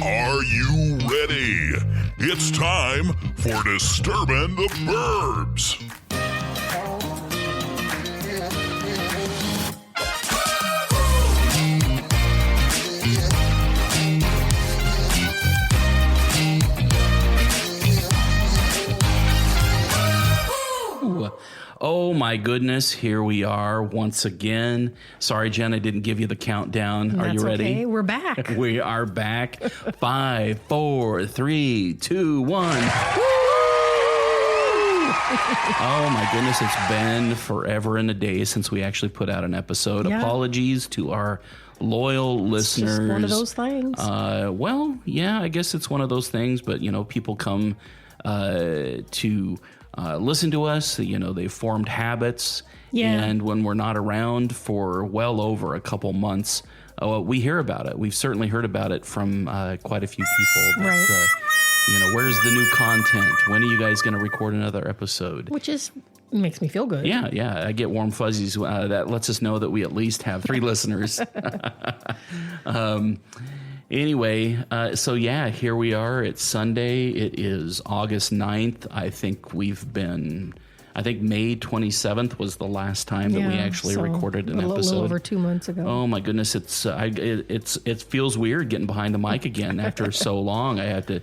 Are you ready? It's time for Disturbin the Burbs. Oh my goodness, here we are once again. Sorry, Jen, I didn't give you the countdown. Are you ready? Okay, we're back. We are back. 5, 4, 3, 2, 1. Oh my goodness, it's been forever and a day since we actually put out an episode. Yeah. Apologies to our loyal listeners. It's just one of those things. Well, yeah, I guess it's one of those things, but you know, people come to listen to us. You know, they've formed habits. Yeah. And when we're not around for well over a couple months, we hear about it. We've certainly heard about it from quite a few people. That, Right. You know, where's the new content? When are you guys going to record another episode? Which makes me feel good. Yeah. I get warm fuzzies. That lets us know that we at least have 3 listeners. Anyway, so yeah, here we are. It's Sunday. It is August 9th. I think May 27th was the last time that we actually recorded an episode. A little over 2 months ago. Oh my goodness, it feels weird getting behind the mic again after so long. I have to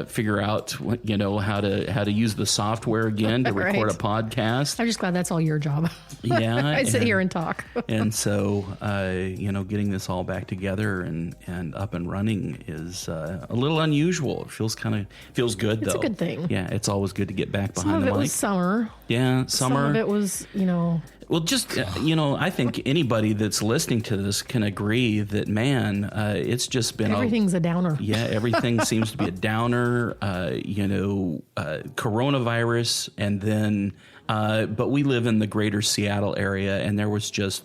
figure out, you know, how to use the software again to record a podcast. I'm just glad that's all your job. Yeah, I sit here and talk. And so, you know, getting this all back together and up and running is a little unusual. It feels good, though. It's a good thing. Yeah, it's always good to get back behind the mic. Some of it was summer. Yeah, summer. Some of it was, you know. Well, just, you know, I think anybody that's listening to this can agree that, man, it's just been everything's a downer. Yeah, everything seems to be a downer, you know, coronavirus. And then, but we live in the greater Seattle area, and there was just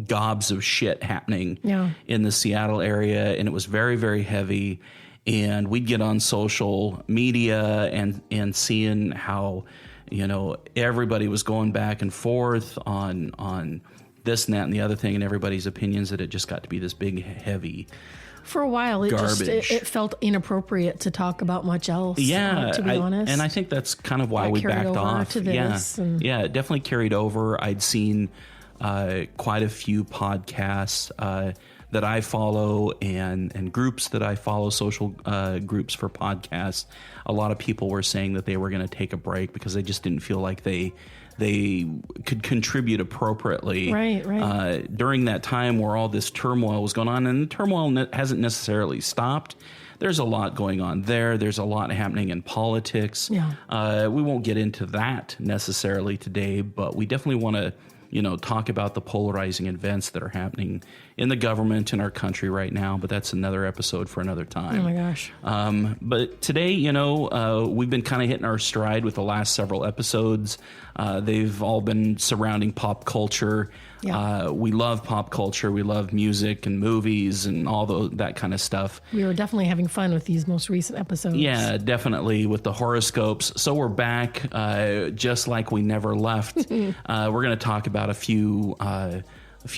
gobs of shit happening in the Seattle area. And it was very, very heavy. And we'd get on social media and seeing how, you know, everybody was going back and forth on this and that and the other thing, and everybody's opinions, that it just got to be this big, heavy for a while. It garbage. It felt inappropriate to talk about much else. Yeah, to be honest, and I think that's kind of why we backed off. To this yeah, it definitely carried over. I'd seen quite a few podcasts that I follow and groups that I follow, social groups for podcasts. A lot of people were saying that they were going to take a break because they just didn't feel like they could contribute appropriately. Right. During that time where all this turmoil was going on, and the turmoil hasn't necessarily stopped. There's a lot going on there. There's a lot happening in politics. Yeah. We won't get into that necessarily today, but we definitely want to, you know, talk about the polarizing events that are happening in the government in our country right now, but that's another episode for another time. Oh my gosh. But today, you know, we've been kind of hitting our stride with the last several episodes. They've all been surrounding pop culture. Yeah. We love pop culture. We love music and movies and all that kind of stuff. We were definitely having fun with these most recent episodes. Yeah, definitely with the horoscopes. So we're back, just like we never left. We're going to talk about a few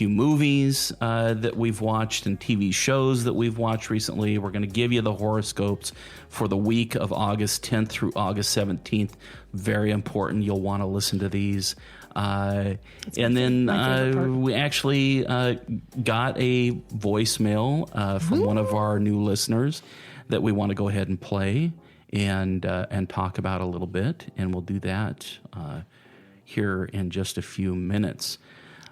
movies that we've watched and TV shows that we've watched recently. We're going to give you the horoscopes for the week of August 10th through August 17th. Very important. You'll want to listen to these. And then we actually got a voicemail from one of our new listeners that we want to go ahead and play and talk about a little bit. And we'll do that here in just a few minutes.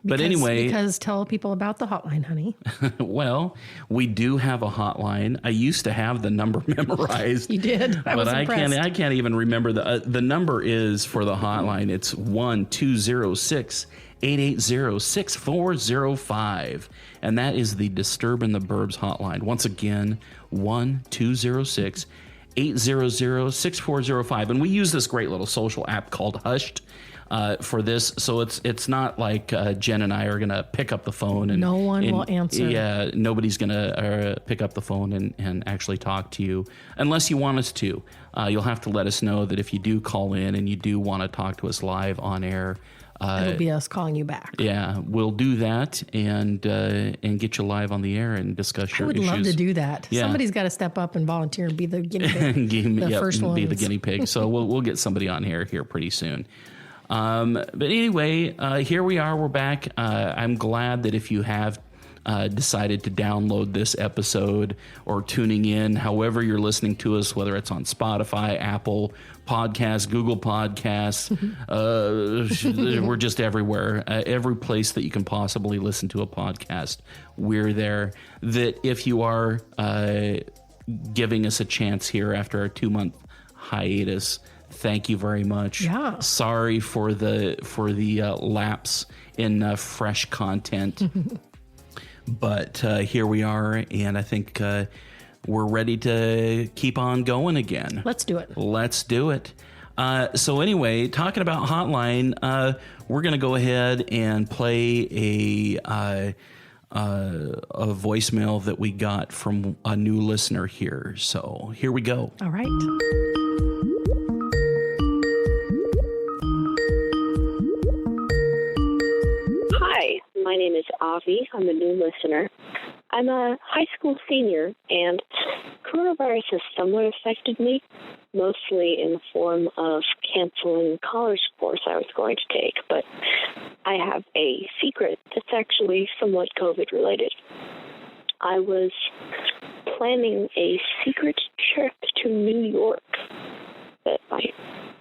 Because tell people about the hotline, honey. Well, we do have a hotline. I used to have the number memorized. You did. I was impressed. I can't even remember the number is for the hotline. It's 1-206-880-6405, and that is the Disturbin the Burbs hotline. Once again, 1-206-800-6405, and we use this great little social app called Hushed. For this, so it's not like Jen and I are gonna pick up the phone and no one will answer. Yeah, nobody's gonna pick up the phone and actually talk to you unless you want us to. You'll have to let us know that if you do call in and you do want to talk to us live on air, It'll be us calling you back. Yeah, we'll do that and get you live on the air and discuss your issues. I would love to do that. Yeah. Somebody's got to step up and volunteer and be the guinea pig. First one. Be the guinea pig. So we'll get somebody on here pretty soon. But anyway, here we are. We're back. I'm glad that if you have decided to download this episode or tuning in, however you're listening to us, whether it's on Spotify, Apple Podcasts, Google Podcasts, we're just everywhere. Every place that you can possibly listen to a podcast, we're there. That if you are giving us a chance here after our 2-month hiatus, thank you very much. Yeah. Sorry for the lapse in fresh content. But here we are, and I think we're ready to keep on going again. Let's do it. Let's do it. So anyway, talking about Hotline, we're going to go ahead and play a voicemail that we got from a new listener here. So here we go. All right. Hi, my name is Avi. I'm a new listener. I'm a high school senior, and coronavirus has somewhat affected me, mostly in the form of canceling college course I was going to take. But I have a secret that's actually somewhat COVID-related. I was planning a secret trip to New York that my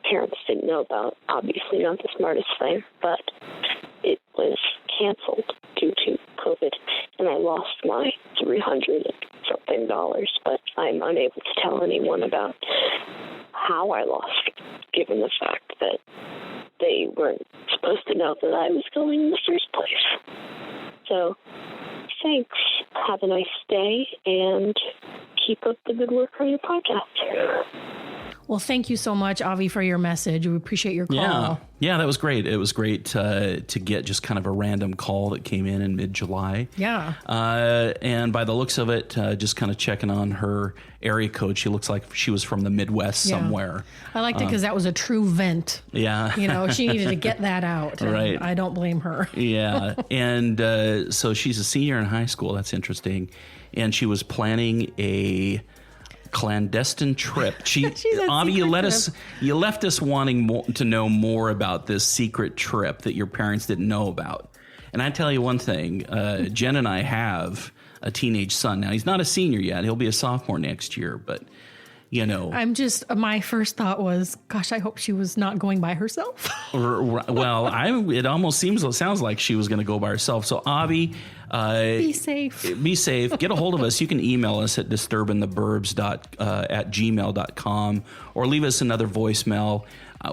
parents didn't know about. Obviously not the smartest thing, but it was canceled due to COVID, and I lost my $300-something, but I'm unable to tell anyone about how I lost, given the fact that they weren't supposed to know that I was going in the first place. So, thanks. Have a nice day, and keep up the good work on your podcast. Well, thank you so much, Avi, for your message. We appreciate your call. Yeah, that was great. It was great to get just kind of a random call that came in mid-July. Yeah. And by the looks of it, just kind of checking on her area code, she looks like she was from the Midwest somewhere. I liked it because that was a true vent. Yeah. You know, she needed to get that out. Right. I don't blame her. Yeah. And so she's a senior in high school. That's interesting. And she was planning a clandestine trip. Avi, you left us wanting to know more about this secret trip that your parents didn't know about. And I tell you one thing, Jen and I have a teenage son. Now, he's not a senior yet. He'll be a sophomore next year, but you know. My first thought was, gosh, I hope she was not going by herself. Well, it almost sounds like she was going to go by herself. So Avi, be safe. Be safe. Get a hold of us. You can email us at disturbintheburbs at gmail.com or leave us another voicemail.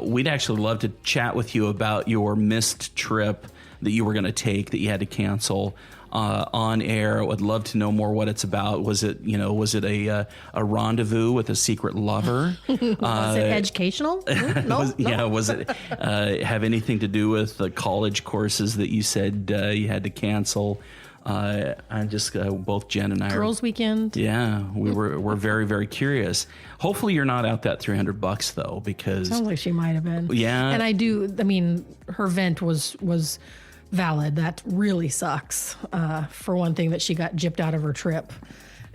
We'd actually love to chat with you about your missed trip that you were going to take that you had to cancel on air. I would love to know more what it's about. Was it a rendezvous with a secret lover? Was it educational? No. Was it have anything to do with the college courses that you said you had to cancel? Both Jen and I Girls' weekend. Yeah, we're very, very curious. Hopefully you're not out that $300 though, because sounds like she might have been. Yeah. And her vent was valid. That really sucks. For one thing, that she got gypped out of her trip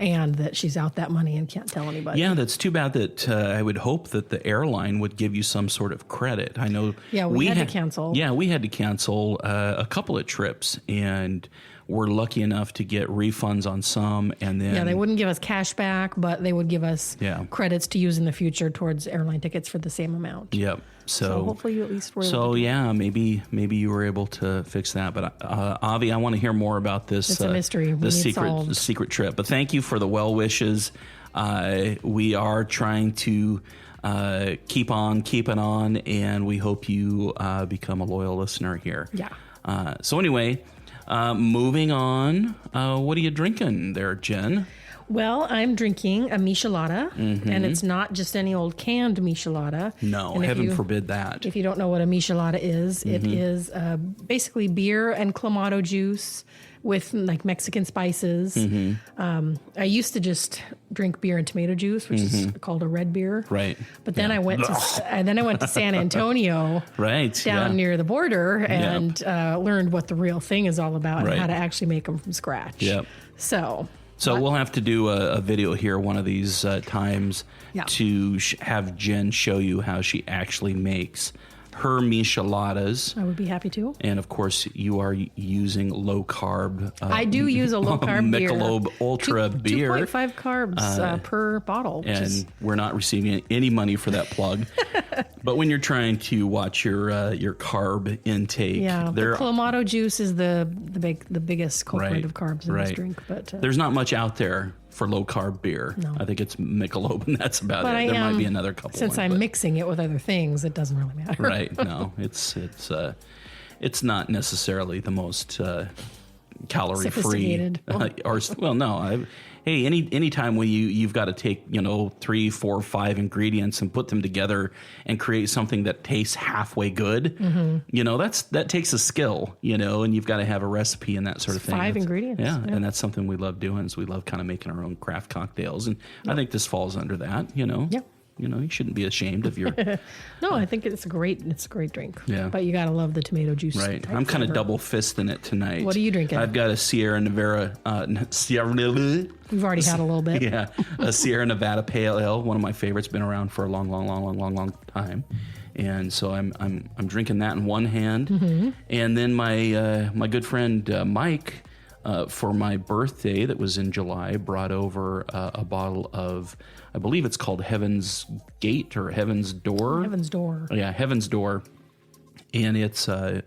and that she's out that money and can't tell anybody. Yeah, that's too bad. That I would hope that the airline would give you some sort of credit. I know. Yeah, we had to cancel. Yeah, we had to cancel a couple of trips, and we're lucky enough to get refunds on some, and then they wouldn't give us cash back, but they would give us credits to use in the future towards airline tickets for the same amount. Yep. So hopefully you at least were. So maybe you were able to fix that. But Avi, I want to hear more about this. It's a mystery. The secret trip. But thank you for the well wishes. We are trying to keep on keeping on, and we hope you become a loyal listener here. Yeah. So anyway, moving on. What are you drinking there, Jen? Well, I'm drinking a michelada, and it's not just any old canned michelada. No, And if heaven you- forbid that. If you don't know what a michelada is, it is basically beer and clamato juice with like Mexican spices. I used to just drink beer and tomato juice, which is called a red beer. Right. But then I went to San Antonio, Right. down near the border, and learned what the real thing is all about Right. and how to actually make them from scratch. Yep. So We'll have to do a video here one of these times Yeah. to have Jen show you how she actually makes her micheladas. I would be happy to. And of course, you are using low carb. I do use a low carb beer. Michelob Ultra beer. 2.5 carbs per bottle. Which And is, we're not receiving any money for that plug. But when you're trying to watch your carb intake, yeah, the there clamato juice is the biggest culprit Right, of carbs in right. this drink. But there's not much out there for low carb beer. No. I think it's Michelob, and that's about But it. I There might am- be another couple. since ones, I'm but- mixing it with other things, it doesn't really matter. right. No, it's not necessarily the most calorie free. Sophisticated. Hey, anytime when you've got to take 3, 4, 5 ingredients and put them together and create something that tastes halfway good, that takes a skill, and you've got to have a recipe and that sort of thing. 5 ingredients. Yeah, Yeah. and that's something we love doing. Is we love kind of making our own craft cocktails, and I think this falls under that. Yeah. You shouldn't be ashamed of your No, I think it's a great drink. Yeah. But you gotta love the tomato juice. right. type I'm kind of flavor. double fisting it tonight. What are you drinking? I've got a Sierra Nevada. We've already had a little bit. Yeah, a Sierra Nevada Pale Ale, one of my favorites, been around for a long time, and so I'm drinking that in one hand, and then my good friend Mike, for my birthday that was in July, brought over a bottle of, I believe it's called Heaven's Gate or Heaven's Door. Heaven's Door. Yeah, Heaven's Door, and it's a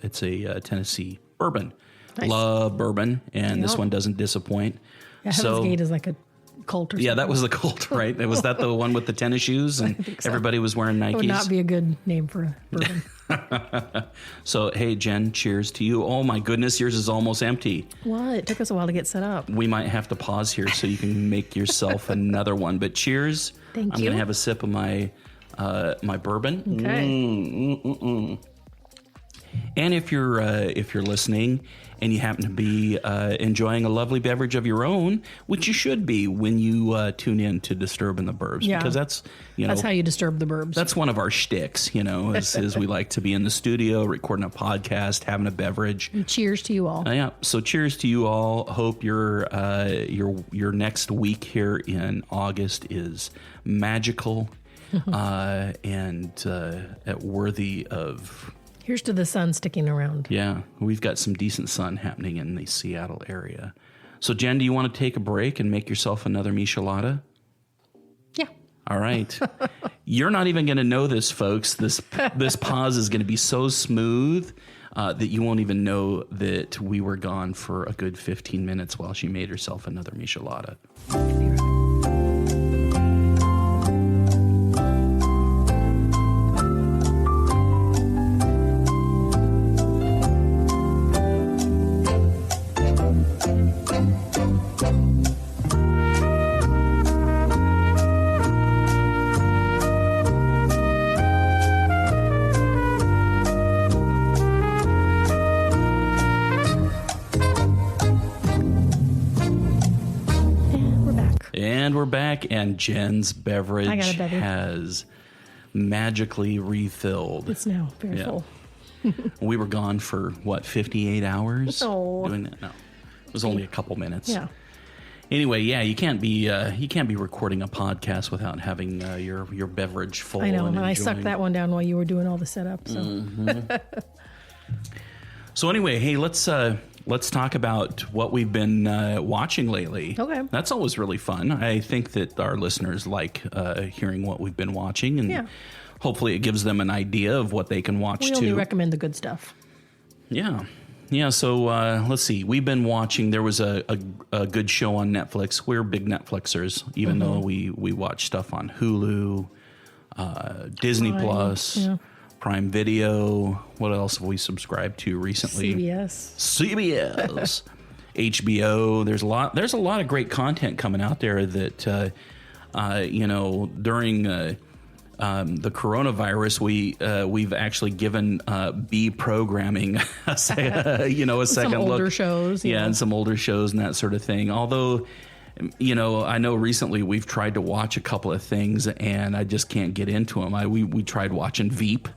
Tennessee bourbon. Nice. Love bourbon, and this Yep. one doesn't disappoint. Yeah, Heaven's Gate is like a cult or something. Yeah, that was the cult, right? Was that the one with the tennis shoes and think so. everybody was wearing Nikes? It would not be a good name for a bourbon. So, hey, Jen, cheers to you. Oh my goodness, yours is almost empty. What? It took us a while to get set up. We might have to pause here so you can make yourself another one. But cheers. Thank I'm you. going to have a sip of my bourbon. Okay. And if you're listening and you happen to be enjoying a lovely beverage of your own, which you should be when you tune in to Disturbin the Burbs, Yeah. because that's That's how you disturb the burbs. that's one of our shticks, is we like to be in the studio recording a podcast, having a beverage. Cheers to you all. Yeah. So cheers to you all. Hope your next week here in August is magical and worthy of. Here's to the sun sticking around. Yeah, we've got some decent sun happening in the Seattle area. So Jen, do you want to take a break and make yourself another michelada? Yeah. All right. You're not even going to know this, folks. This pause is going to be so smooth that you won't even know that we were gone for a good 15 minutes while she made herself another michelada. And we're back. And we're back, and Jen's beverage I got a beverage. has magically refilled. It's now very Yeah. full. We were gone for, 58 hours? Oh. Doing that? No. It was only a couple minutes. Yeah. Anyway, yeah, you can't be recording a podcast without having your beverage full. I know. And I enjoying. sucked that one down while you were doing all the setup. So So anyway, hey, let's talk about what we've been watching lately. Okay. That's always really fun. I think that our listeners like hearing what we've been watching, and Yeah. hopefully it gives them an idea of what they can watch we too. only recommend the good stuff. Yeah. Yeah, so let's see. We've been watching, there was a good show on Netflix. We're big Netflixers, even though we watch stuff on Hulu, Disney Prime, Plus, yeah. Prime Video. What else have we subscribed to recently? CBS. CBS. HBO. There's a lot of great content coming out there that during the coronavirus, we've actually given B programming a second some older look. shows, and some older shows and that sort of thing. Although, I know recently we've tried to watch a couple of things and I just can't get into them. We tried watching Veep.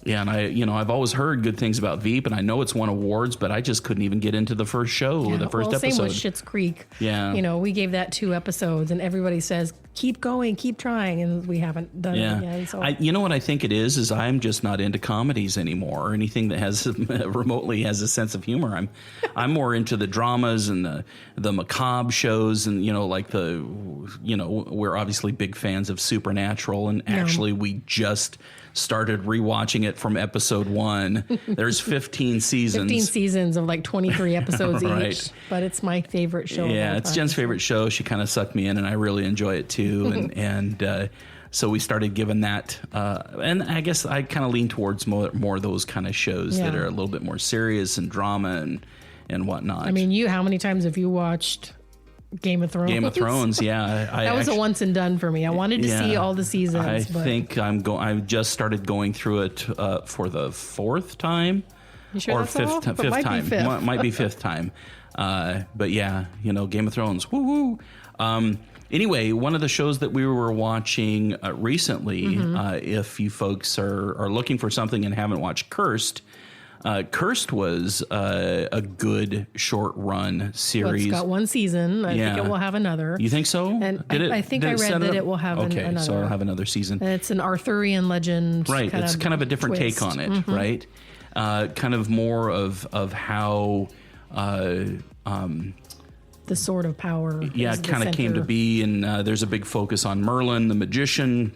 Yeah, and I've always heard good things about Veep, and I know it's won awards, but I just couldn't even get into the first show, the first episode. Same with Schitt's Creek. Yeah. We gave that 2 episodes, and everybody says, keep going, keep trying, and we haven't done it yet. So. What I think it is I'm just not into comedies anymore, or anything that has remotely has a sense of humor. I'm more into the dramas and the macabre shows, and we're obviously big fans of Supernatural, and actually we just started rewatching it from episode 1. There's 15 seasons. 15 seasons of like 23 episodes right. each. But it's my favorite show. Yeah, it's Jen's favorite show. She kind of sucked me in, and I really enjoy it too. and so we started giving that. And I guess I kind of lean towards more of those kind of shows that are a little bit more serious and drama and whatnot. I mean, how many times have you watched Game of Thrones? Game of Thrones, yeah. That was a once and done for me. I wanted to see all the seasons. Think I just started going through it for the 4th time. You sure or that's fifth all? time. Might be 5th. Might be 5th time. But yeah, Game of Thrones. Woo woo. Anyway, one of the shows that we were watching recently, if you folks are looking for something and haven't watched Cursed, Cursed was a good short run series. It's got 1 season. I think it will have another. You think so? And I think I read that it will have another. Okay, so it'll have another season. And it's an Arthurian legend. Right. It's kind of a different twist. take on it, right? Kind of more of how the Sword of Power. kind of came to be, and there's a big focus on Merlin, the magician,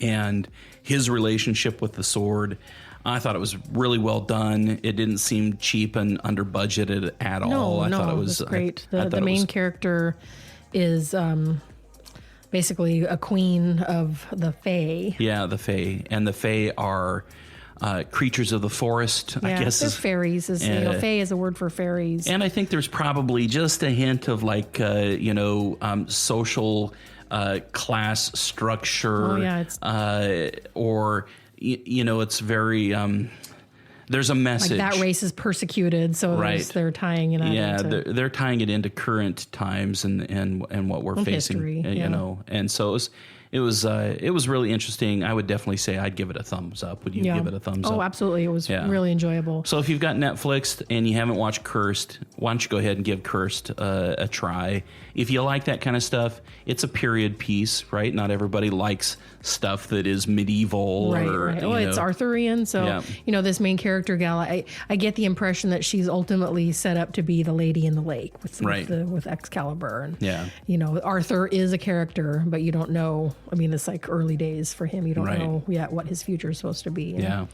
and his relationship with the sword. I thought it was really well done. It didn't seem cheap and under budgeted at all. I thought it was great. The main character is basically a queen of the Fae. Yeah, the Fae. And the Fae are creatures of the forest, I guess. They're fairies. Fae is a word for fairies. And I think there's probably just a hint of social class structure. Oh, yeah. It's very... there's a message. Like that race is persecuted, so they're tying it into... Yeah, they're tying it into current times and what we're facing, history, And so it was really interesting. I would definitely say I'd give it a thumbs up. Would you give it a thumbs up? Oh, absolutely. It was really enjoyable. So if you've got Netflix and you haven't watched Cursed, why don't you go ahead and give Cursed a try. If you like that kind of stuff, it's a period piece, right? Not everybody likes stuff that is medieval. Right. It's Arthurian. So, this main character, gal, I get the impression that she's ultimately set up to be the Lady in the Lake with Excalibur. And, Arthur is a character, but you don't know. I mean, it's like early days for him. You don't know yet what his future is supposed to be. Yeah.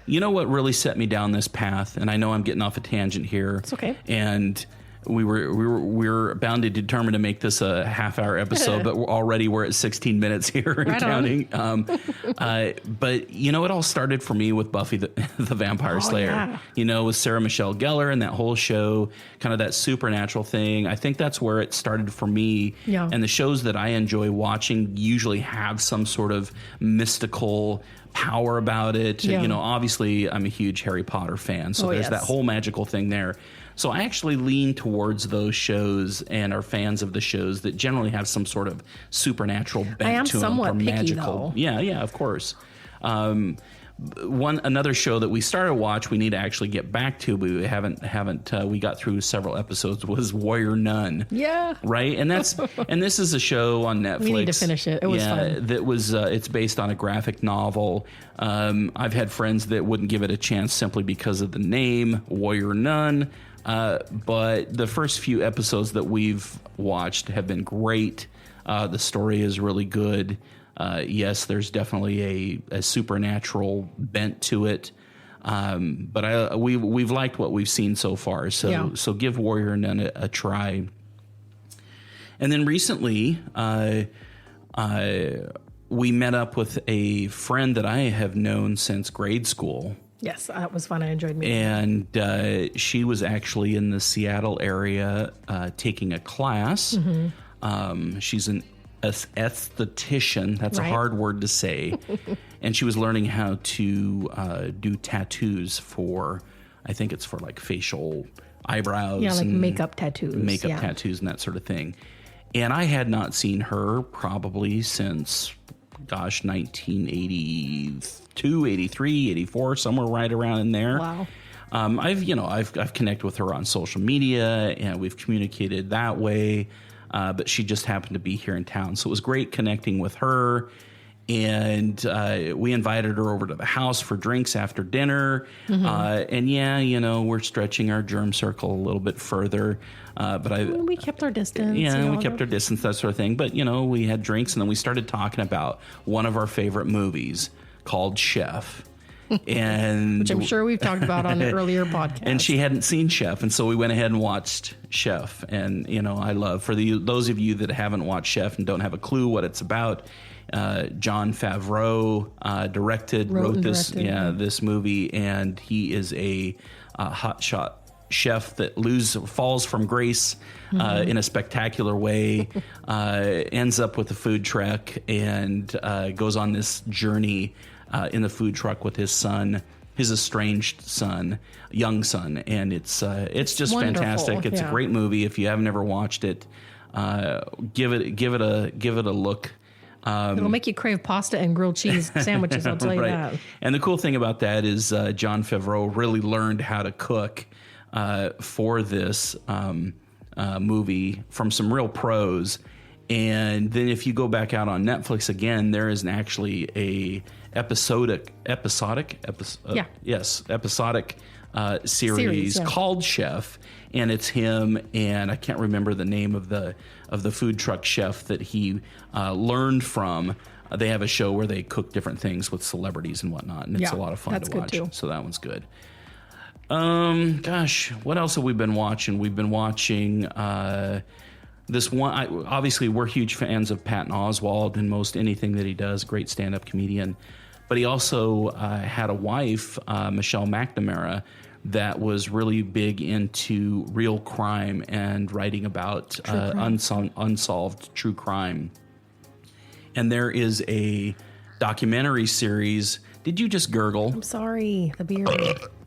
You know what really set me down this path? And I know I'm getting off a tangent here. It's okay. And we're bound and determined to make this a half-hour episode, but we're at 16 minutes here and counting. But it all started for me with Buffy the Vampire Slayer. Yeah. With Sarah Michelle Gellar and that whole show, kind of that supernatural thing. I think that's where it started for me. Yeah. And the shows that I enjoy watching usually have some sort of mystical power about it. Yeah. Obviously I'm a huge Harry Potter fan, so there's that whole magical thing there. So I actually lean towards those shows and are fans of the shows that generally have some sort of supernatural bent to them. somewhat picky, magical. though. Yeah, of course. Another show that we started to watch, we need to actually get back to, but we haven't. We got through several episodes. Was Warrior Nun? Yeah. Right, and this is a show on Netflix. We need to finish it. It was fun. That was. It's based on a graphic novel. I've had friends that wouldn't give it a chance simply because of the name Warrior Nun. But the first few episodes that we've watched have been great. The story is really good. Yes, there's definitely a supernatural bent to it. But we've liked what we've seen so far. So give Warrior Nun a try. And then recently, we met up with a friend that I have known since grade school. Yes, that was fun. I enjoyed meeting. And she was actually in the Seattle area taking a class. She's an esthetician. That's a hard word to say. And she was learning how to do tattoos for, I think it's for like facial eyebrows. Yeah, like and makeup tattoos. Tattoos and that sort of thing. And I had not seen her probably since, 1982, 83, 84, somewhere right around in there. Wow. I've connected with her on social media and we've communicated that way. But she just happened to be here in town. So it was great connecting with her. And we invited her over to the house for drinks after dinner. And we're stretching our germ circle a little bit further. But we kept our distance. Yeah, we kept our distance, that sort of thing. But, we had drinks and then we started talking about one of our favorite movies called Chef. And which I'm sure we've talked about on an earlier podcast. And she hadn't seen Chef, and so we went ahead and watched Chef. And I love those of you that haven't watched Chef and don't have a clue what it's about. Jon Favreau wrote this movie, and he is a hotshot chef that falls from grace in a spectacular way, ends up with a food truck, and goes on this journey in the food truck with his son, his estranged son, young son, and it's just wonderful. Fantastic. It's a great movie. If you haven't ever watched it, give it a look. It'll make you crave pasta and grilled cheese sandwiches. I'll tell you that. And the cool thing about that is Jon Favreau really learned how to cook for this movie from some real pros. And then if you go back out on Netflix again, there is actually a episodic series called Chef, and it's him, and I can't remember the name of the food truck chef that he learned from. They have a show where they cook different things with celebrities and whatnot, and it's a lot of fun to watch. So that one's good. What else have we been watching? We've been watching this one. Obviously, we're huge fans of Patton Oswalt and most anything that he does. Great stand-up comedian. But he also had a wife, Michelle McNamara, that was really big into real crime and writing about unsolved true crime. And there is a documentary series. Did you just gurgle? I'm sorry, the beer.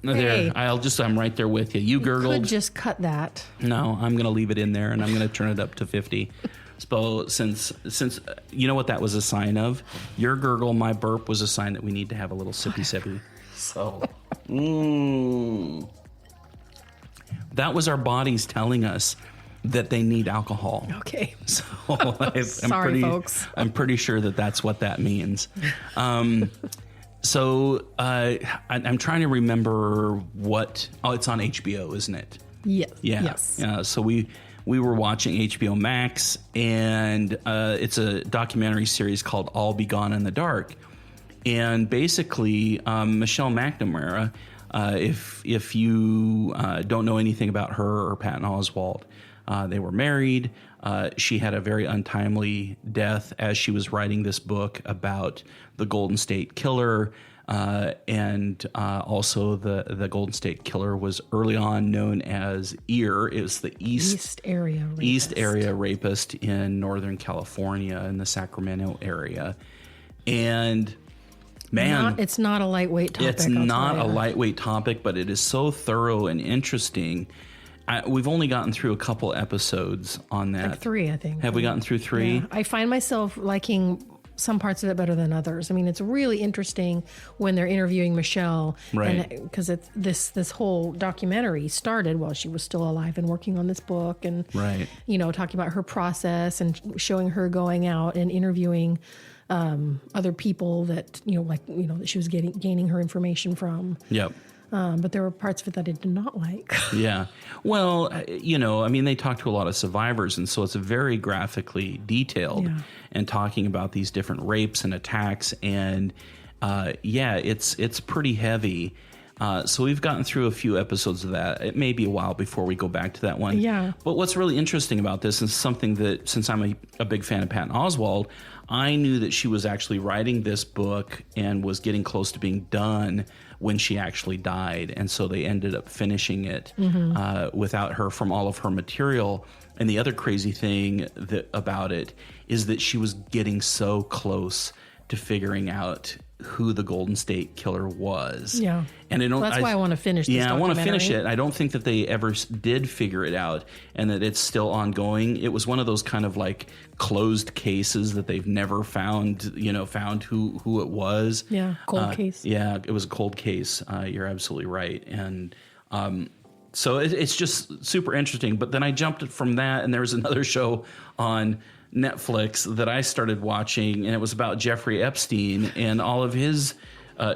There, I'm right there with you. You gurgled. Could just cut that. No, I'm going to leave it in there, and I'm going to turn it up to 50. So since you know what that was a sign of, your gurgle, my burp was a sign that we need to have a little sippy. So, that was our bodies telling us that they need alcohol. Okay. So Sorry, folks. I'm pretty sure that that's what that means. So I'm trying to remember what. Oh, it's on HBO, isn't it? Yes. Yeah. Yes. So we were watching HBO Max, and it's a documentary series called All Be Gone in the Dark. And basically, Michelle McNamara, if you don't know anything about her or Patton Oswalt, they were married. She had a very untimely death as she was writing this book about the Golden State Killer. And also the Golden State Killer was early on known as EAR. It was the East Area Rapist in Northern California in the Sacramento area. And man, it's not a lightweight topic. It's not a lightweight topic, but it is so thorough and interesting. We've only gotten through a couple episodes on that. Like 3, I think. Have we gotten through 3? Yeah. I find myself liking some parts of it better than others. I mean, it's really interesting when they're interviewing Michelle, right? Because it's this whole documentary started while she was still alive and working on this book, and right, talking about her process and showing her going out and interviewing other people that that she was gaining her information from. Yep. But there were parts of it that I did not like. Yeah. Well, they talk to a lot of survivors, and so it's very graphically detailed and talking about these different rapes and attacks. And it's pretty heavy. So we've gotten through a few episodes of that. It may be a while before we go back to that one. Yeah. But what's really interesting about this is something that, since I'm a big fan of Patton Oswalt, I knew that she was actually writing this book and was getting close to being done when she actually died. And so they ended up finishing it without her from all of her material. And the other crazy thing about it is that she was getting so close to figuring out who the Golden State Killer was. Yeah. And that's why I want to finish this I want to finish documentary. it. I don't think that they ever did figure it out and that it's still ongoing. It was one of those kind of like closed cases that they've never found who it was. Yeah, cold case. Yeah, it was a cold case. You're absolutely right. And so it's just super interesting. But then I jumped from that, and there was another show on Netflix that I started watching, and it was about Jeffrey Epstein and all of his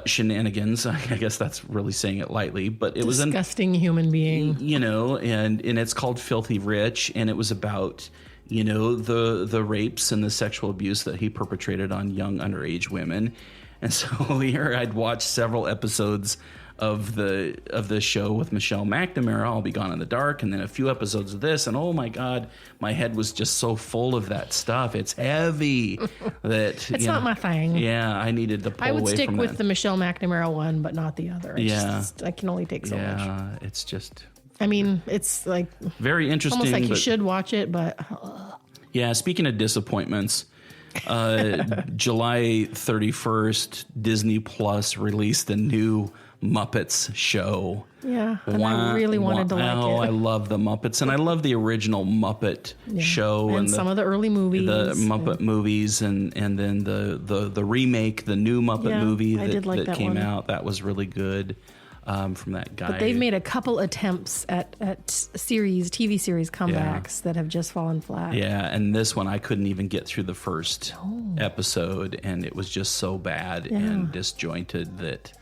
shenanigans. I guess that's really saying it lightly, but it was disgusting human being. And it's called Filthy Rich, and it was about the rapes and the sexual abuse that he perpetrated on young underage women. And so here I'd watched several episodes of the show with Michelle McNamara, I'll Be Gone in the Dark, and then a few episodes of this, and oh my God, my head was just so full of that stuff. It's heavy. That It's not my thing. Yeah, I needed to pull away from that. I would stick with the Michelle McNamara one, but not the other. I can only take so much. Yeah, it's just... I mean, it's like... very interesting. Almost like you should watch it, but... Yeah, speaking of disappointments... July 31st, Disney Plus released a new Muppets show. Yeah, and I really wanted to like it. I love the Muppets, and I love the original Muppet show and some of the early movies, the Muppet movies, and then the remake, the new Muppet movie that came out. That was really good. From that guy. But they've made a couple attempts at TV series comebacks that have just fallen flat. Yeah, and this one I couldn't even get through the first episode, and it was just so bad and disjointed that.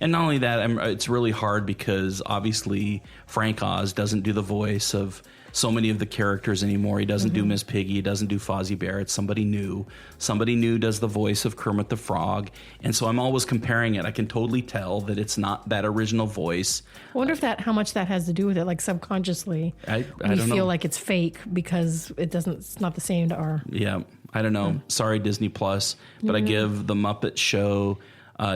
And not only that, it's really hard because obviously Frank Oz doesn't do the voice of so many of the characters anymore. He doesn't do Miss Piggy. He doesn't do Fozzie Bear. It's somebody new. Somebody new does the voice of Kermit the Frog. And so I'm always comparing it. I can totally tell that it's not that original voice. I wonder how much that has to do with it. Like subconsciously, I we don't know. feel like it's fake because it's not the same to our. Yeah, I don't know. Sorry, Disney Plus, but I give the Muppet Show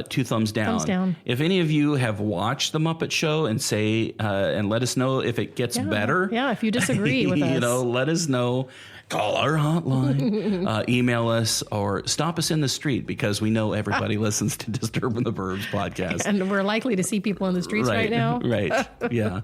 2 thumbs down. Thumbs down. If any of you have watched the Muppet Show and say and let us know if it gets better. Yeah, if you disagree with us, let us know. Call our hotline, email us, or stop us in the street because we know everybody listens to Disturbin the Burbs podcast, and we're likely to see people in the streets right now. Right? Yeah.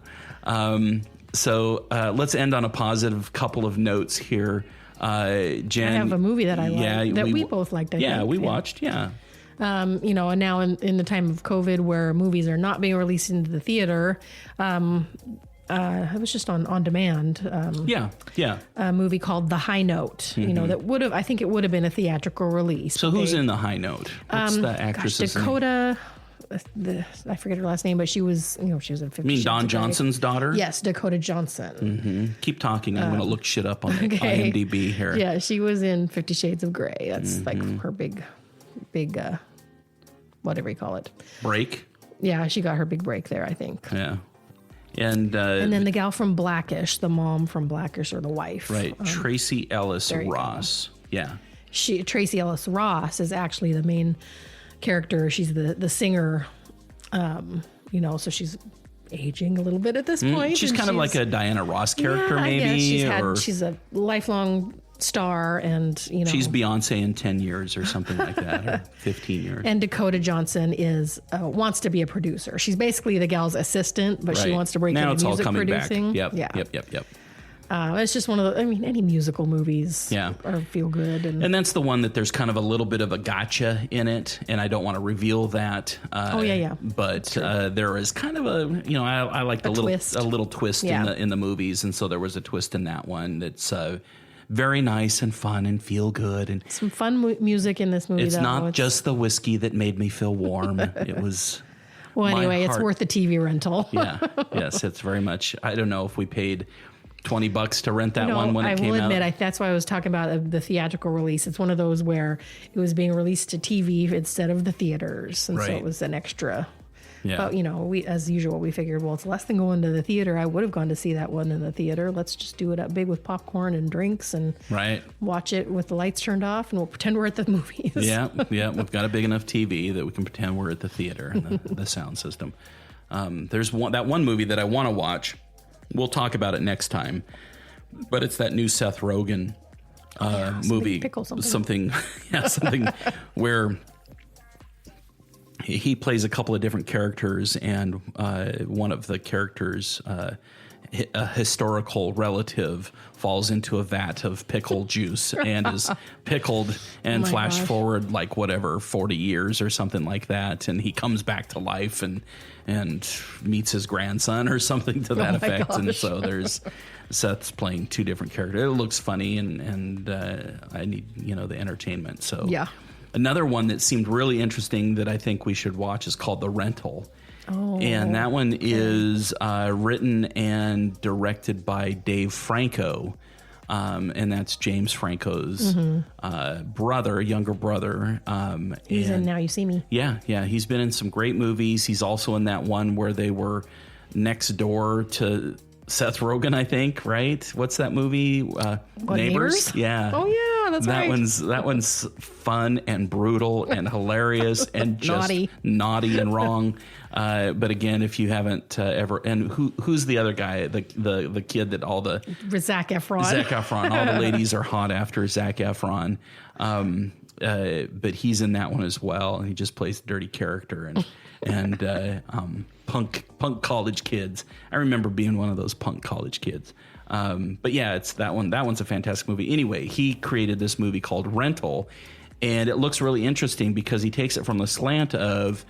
So let's end on a positive couple of notes here. Jen, I have a movie that I like that we both liked. I think. We watched. Yeah. And now in the time of COVID where movies are not being released into the theater, it was just on demand. A movie called The High Note, that I think it would have been a theatrical release. So who's in The High Note? What's the actress's name? Dakota, I forget her last name, but she was in 50 You mean Shades Don of Grey. Johnson's daughter? Yes, Dakota Johnson. Mm-hmm. Keep talking. I'm going to look shit up on IMDb here. Yeah, she was in 50 Shades of Grey. That's like her big, whatever you call it. Break? Yeah, she got her big break there, I think. Yeah. And then the gal from Blackish, the mom from Blackish, or the wife. Right, Tracy Ellis Ross. Yeah. Tracy Ellis Ross is actually the main character. She's the singer, so she's aging a little bit at this point. She's kind of like a Diana Ross character, maybe. She's a lifelong star, and she's Beyonce in 10 years or something like that, or 15 years. And Dakota Johnson wants to be a producer. She's basically the gal's assistant, but she wants to break into music producing. Back. Yep. It's just one of any musical movies feel good. And that's the one that there's kind of a little bit of a gotcha in it, and I don't want to reveal that. But there is kind of I like a little twist in the movies, and so there was a twist in that one that's very nice and fun and feel good, and some fun music in this movie. It's not just the whiskey that made me feel warm. It was. Well, anyway, it's worth the TV rental. Yes, it's very much. I don't know if we paid $20 to rent that one when it came out. I will admit, that's why I was talking about the theatrical release. It's one of those where it was being released to TV instead of the theaters, and so it was an extra Yeah. But, we, as usual, we figured, well, it's less than going to the theater. I would have gone to see that one in the theater. Let's just do it up big with popcorn and drinks and Right. watch it with the lights turned off, and we'll pretend we're at the movies. Yeah. We've got a big enough TV that we can pretend we're at the theater and the sound system. There's that one movie that I want to watch. We'll talk about it next time. But it's that new Seth Rogen movie. Pickle something where he plays a couple of different characters, and one of the characters, a historical relative, falls into a vat of pickle juice and is pickled and flash forward 40 years or something like that, and he comes back to life and meets his grandson or something to that effect. Gosh. And so there's Seth's playing two different characters. It looks funny, and I need the entertainment. So yeah. Another one that seemed really interesting that I think we should watch is called The Rental. Oh, and that one is written and directed by Dave Franco. And that's James Franco's younger brother. He's in Now You See Me. Yeah. He's been in some great movies. He's also in that one where they were next door to Seth Rogen, I think, right? What's that movie? Neighbors? Yeah. Oh, yeah, that's right. That one's fun and brutal and hilarious and just naughty and wrong. But again, if you haven't ever, and who's the other guy? The kid that all the Zac Efron. Zac Efron. All the ladies are hot after Zac Efron. But he's in that one as well, and he just plays a dirty character and punk college kids. I remember being one of those punk college kids. But yeah, it's that one. That one's a fantastic movie. Anyway, he created this movie called Rental, and it looks really interesting because he takes it from the slant of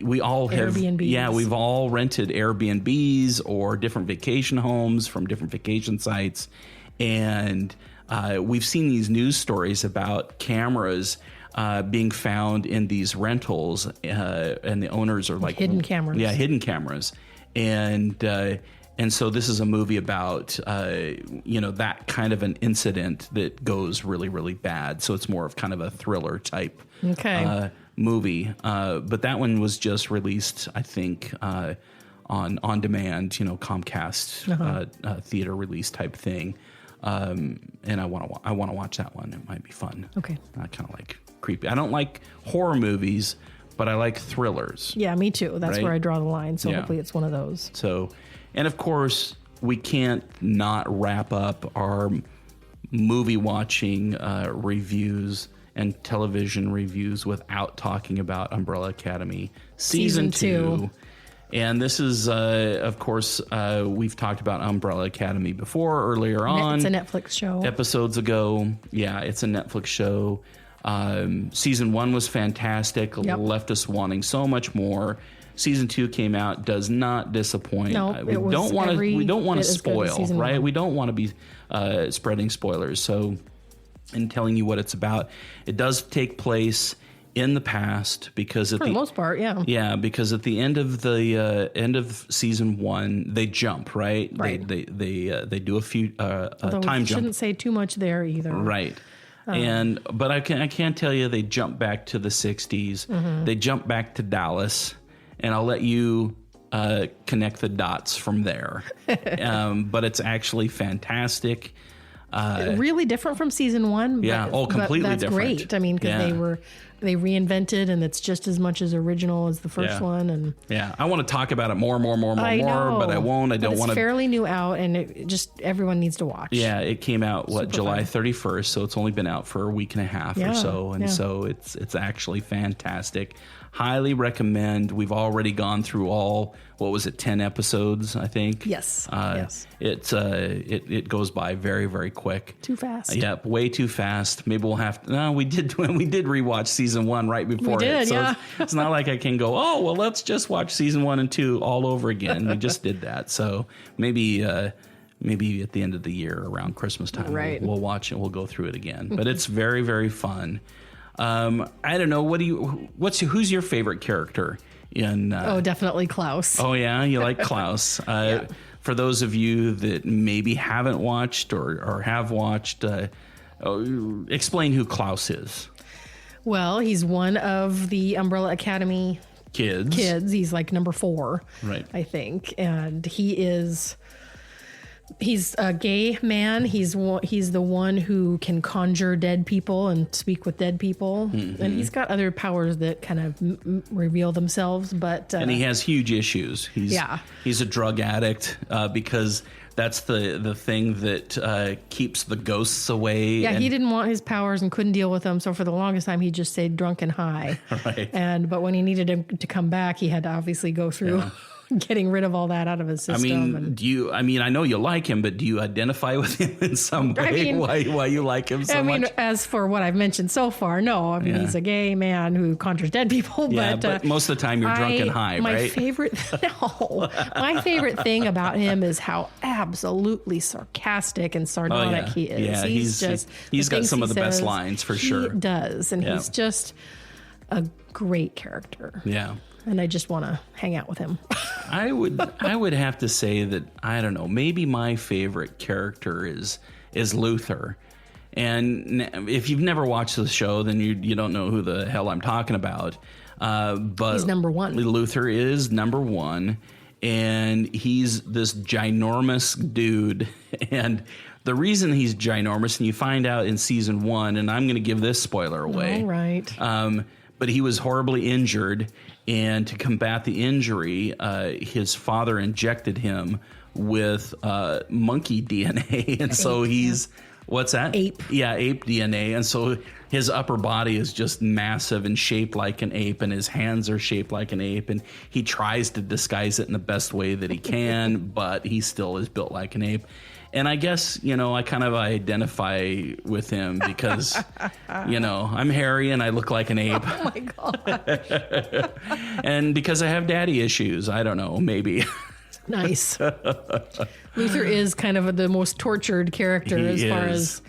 we all have, Airbnbs. We've all rented Airbnbs or different vacation homes from different vacation sites, and we've seen these news stories about cameras being found in these rentals, and the owners are like hidden cameras. Yeah, hidden cameras, and so this is a movie about that kind of an incident that goes really, really bad. So it's more of kind of a thriller type movie. But that one was just released, I think, on demand, Comcast theater release type thing. And I want to watch that one. It might be fun. Okay. I kind of like creepy. I don't like horror movies, but I like thrillers. Yeah, me too. That's right? where I draw the line. So hopefully it's one of those. So, and of course, we can't not wrap up our movie watching reviews and television reviews without talking about Umbrella Academy Season 2. And this is, of course, we've talked about Umbrella Academy before, earlier on. It's a Netflix show. Episodes ago. Yeah, it's a Netflix show. Season 1 was fantastic, left us wanting so much more. Season 2 came out, does not disappoint. No, we don't want to spoil, right? 1. We don't want to be spreading spoilers. So, in telling you what it's about, it does take place in the past because for the most part, yeah, because at the end of the end of season 1, they jump, right? They do a few time jump. Shouldn't say too much there either, right? But I can tell you they jump back to the 60s. Mm-hmm. They jump back to Dallas, and I'll let you connect the dots from there. But it's actually fantastic. Really different from season 1. Yeah, completely that's different. Great. I mean, because they reinvented, and it's just as much as original as the first one. And I want to talk about it more, but I won't. I don't want to. It's fairly new out, and it just everyone needs to watch. Yeah, it came out July 31st, so it's only been out for a week and a half or so, and so it's actually fantastic. Highly recommend. We've already gone through all, 10 episodes, I think. Yes. Yes. It goes by very, very quick. Too fast. Yep, way too fast. Maybe we'll have to. No, we did rewatch season 1 right before we did, it. So it's not like I can go, let's just watch season 1 and 2 all over again. We just did that. So maybe at the end of the year around Christmas time, we'll watch it. We'll go through it again. But it's very, very fun. I don't know. Who's your favorite character in? Definitely Klaus. Oh yeah, you like Klaus. For those of you that maybe haven't watched or have watched, explain who Klaus is. Well, he's one of the Umbrella Academy kids. He's like number 4, Right. I think. And he's a gay man. He's the one who can conjure dead people and speak with dead people. Mm-hmm. And he's got other powers that kind of reveal themselves. But And he has huge issues. He's a drug addict because that's the thing that keeps the ghosts away. Yeah, he didn't want his powers and couldn't deal with them. So for the longest time, he just stayed drunk and high. Right. But when he needed him to come back, he had to obviously go through getting rid of all that out of his system. I know you like him, but do you identify with him in some way? Why you like him so much? As for what I've mentioned so far, no. I mean, he's a gay man who conjures dead people. Yeah, but most of the time you're drunk and high, my right? My favorite thing about him is how absolutely sarcastic and sardonic he is. Yeah, he's got some of the best lines for sure. He does, and he's just a great character. Yeah. And I just want to hang out with him. I would have to say that, I don't know, maybe my favorite character is Luther. And if you've never watched the show, then you don't know who the hell I'm talking about. But he's number 1. Luther is number 1, and he's this ginormous dude. And the reason he's ginormous, and you find out in season 1, and I'm going to give this spoiler away. All right. But he was horribly injured, and to combat the injury, his father injected him with monkey DNA, and so he's what's that? Ape. Yeah, ape DNA, and so his upper body is just massive and shaped like an ape, and his hands are shaped like an ape, and he tries to disguise it in the best way that he can, but he still is built like an ape. And I guess, I kind of identify with him because, I'm hairy and I look like an ape. Oh, my God. And because I have daddy issues. I don't know, maybe. Nice. Luther is kind of the most tortured character far as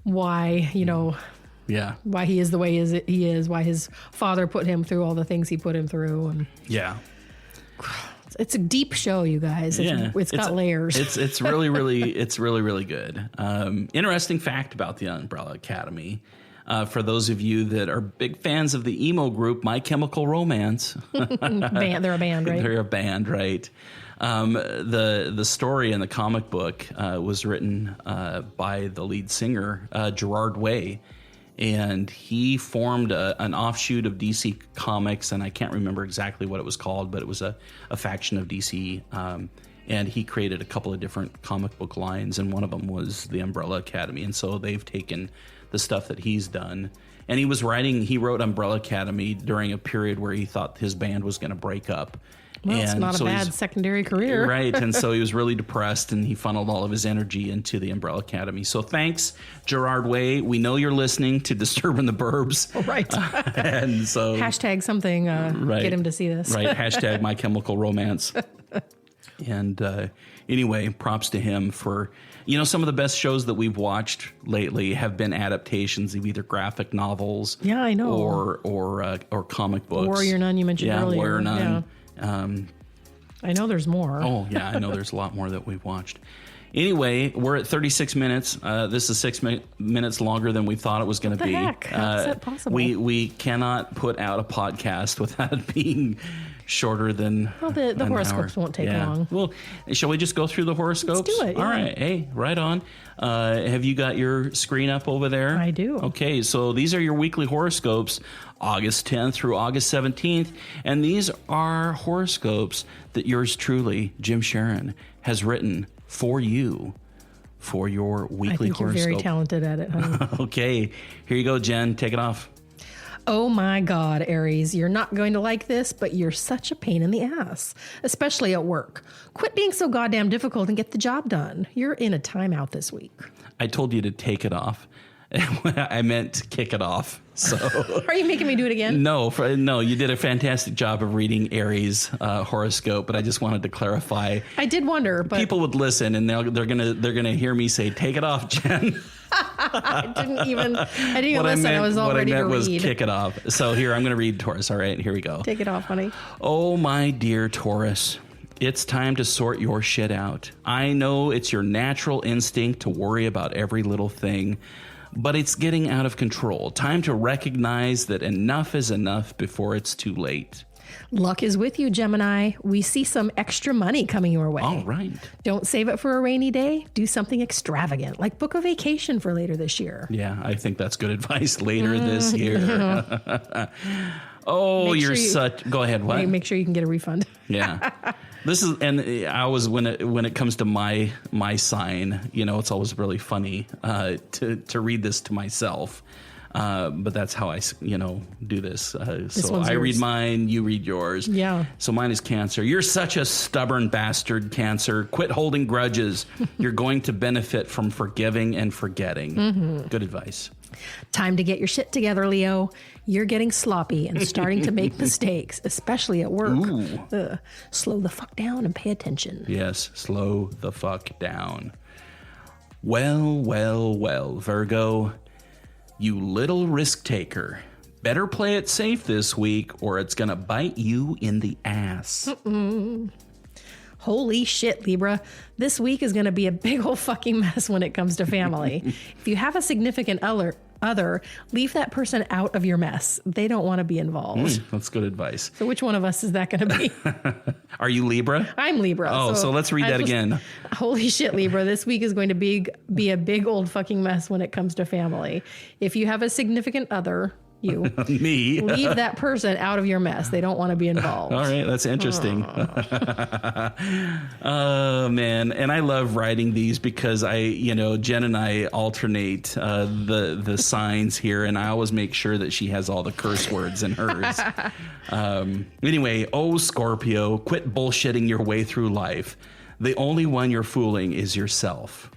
why, why he is the way he is, why his father put him through all the things he put him through. And yeah. It's a deep show, you guys. It's got layers. It's really, really good. Interesting fact about the Umbrella Academy. For those of you that are big fans of the emo group, My Chemical Romance. They're a band, right? They're a band, right? The story in the comic book was written by the lead singer, Gerard Way. And he formed an offshoot of DC Comics, and I can't remember exactly what it was called, but it was a faction of DC. And he created a couple of different comic book lines, and one of them was the Umbrella Academy. And so they've taken the stuff that he's done. And he wrote Umbrella Academy during a period where he thought his band was going to break up. Well, it's not a bad secondary career. Right. And so he was really depressed, and he funneled all of his energy into the Umbrella Academy. So thanks, Gerard Way. We know you're listening to Disturbin the Burbs. Right. And so hashtag something, get him to see this. Right. Hashtag My Chemical Romance. And anyway, props to him for, some of the best shows that we've watched lately have been adaptations of either graphic novels. Yeah, I know. Or comic books. Warrior Nun you mentioned earlier. Warrior Nun. Yeah. I know there's more. Oh, yeah, I know there's a lot more that we've watched. Anyway, we're at 36 minutes. This is 6 minutes longer than we thought it was going to be. Heck? How is that possible? We cannot put out a podcast without it being shorter than the horoscopes won't take long. Well, shall we just go through the horoscopes? Let's do it. All right. Hey, right on. Have you got your screen up over there? I do. Okay, so these are your weekly horoscopes, August 10th through August 17th. And these are horoscopes that yours truly, Jim Sharon, has written for you for your weekly horoscope. You're very talented at it, honey. Okay, here you go, Jen. Take it off. Oh my God, Aries, you're not going to like this, but you're such a pain in the ass, especially at work. Quit being so goddamn difficult and get the job done. You're in a timeout this week. I told you to take it off. I meant kick it off. So, are you making me do it again? No, you did a fantastic job of reading Aries' horoscope, but I just wanted to clarify. I did wonder, but people would listen, and they're gonna hear me say, "Take it off, Jen." I didn't even listen. I was all ready to read. What I meant was kick it off. So here, I'm going to read Taurus. All right, here we go. Take it off, honey. Oh, my dear Taurus. It's time to sort your shit out. I know it's your natural instinct to worry about every little thing, but it's getting out of control. Time to recognize that enough is enough before it's too late. Luck is with you, Gemini. We see some extra money coming your way. All right. Don't save it for a rainy day. Do something extravagant, like book a vacation for later this year. Yeah, I think that's good advice later this year. Oh, Make you're sure such. Go ahead. What? Make sure you can get a refund. Yeah. This is, and I was, when it comes to my sign, it's always really funny to read this to myself. But that's how I, do this. So I read mine, you read yours. Yeah. So mine is Cancer. You're such a stubborn bastard, Cancer. Quit holding grudges. You're going to benefit from forgiving and forgetting. Mm-hmm. Good advice. Time to get your shit together, Leo. You're getting sloppy and starting to make mistakes, especially at work. Slow the fuck down and pay attention. Yes, slow the fuck down. Well, Virgo. You little risk taker. Better play it safe this week or it's going to bite you in the ass. Holy shit, Libra. This week is going to be a big old fucking mess when it comes to family. If you have a significant other, leave that person out of your mess. They don't want to be involved. That's good advice. So which one of us is that going to be? Are you Libra? I'm Libra. Oh, so let's read that again. Holy shit, Libra. This week is going to be a big old fucking mess when it comes to family. If you have a significant other, you me leave that person out of your mess. They don't want to be involved. All right, that's interesting. Oh man, and I love writing these because Jen and I alternate the signs here, and I always make sure that she has all the curse words in hers. Anyway, Scorpio, quit bullshitting your way through life. The only one you're fooling is yourself.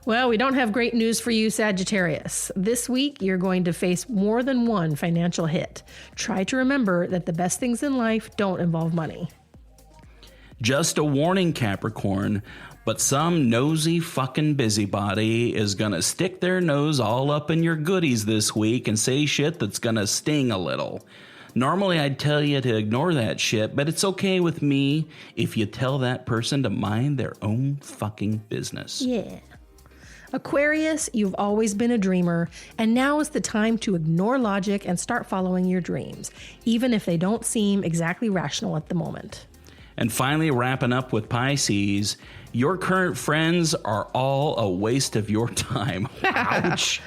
Well, we don't have great news for you, Sagittarius. This week, you're going to face more than one financial hit. Try to remember that the best things in life don't involve money. Just a warning, Capricorn, but some nosy fucking busybody is going to stick their nose all up in your goodies this week and say shit that's going to sting a little. Normally, I'd tell you to ignore that shit, but it's okay with me if you tell that person to mind their own fucking business. Yeah. Aquarius, you've always been a dreamer, and now is the time to ignore logic and start following your dreams, even if they don't seem exactly rational at the moment. And finally, wrapping up with Pisces, your current friends are all a waste of your time. Ouch.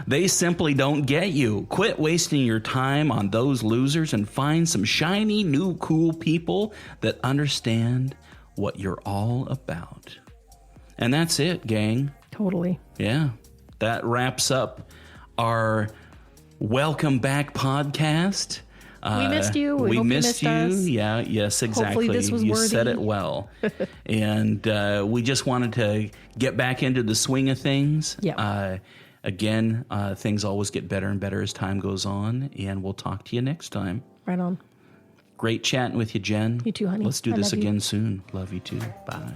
They simply don't get you. Quit wasting your time on those losers and find some shiny, new, cool people that understand what you're all about. And that's it, gang. Totally. Yeah. That wraps up our Welcome Back podcast. We missed you. We hope missed you. Us. Yeah. Yes, exactly. Hopefully this was you worthy. said it well. And we just wanted to get back into the swing of things. Yeah. Again, things always get better and better as time goes on. And we'll talk to you next time. Right on. Great chatting with you, Jen. You too, honey. Let's do I this love you. again soon. Love you too. Bye.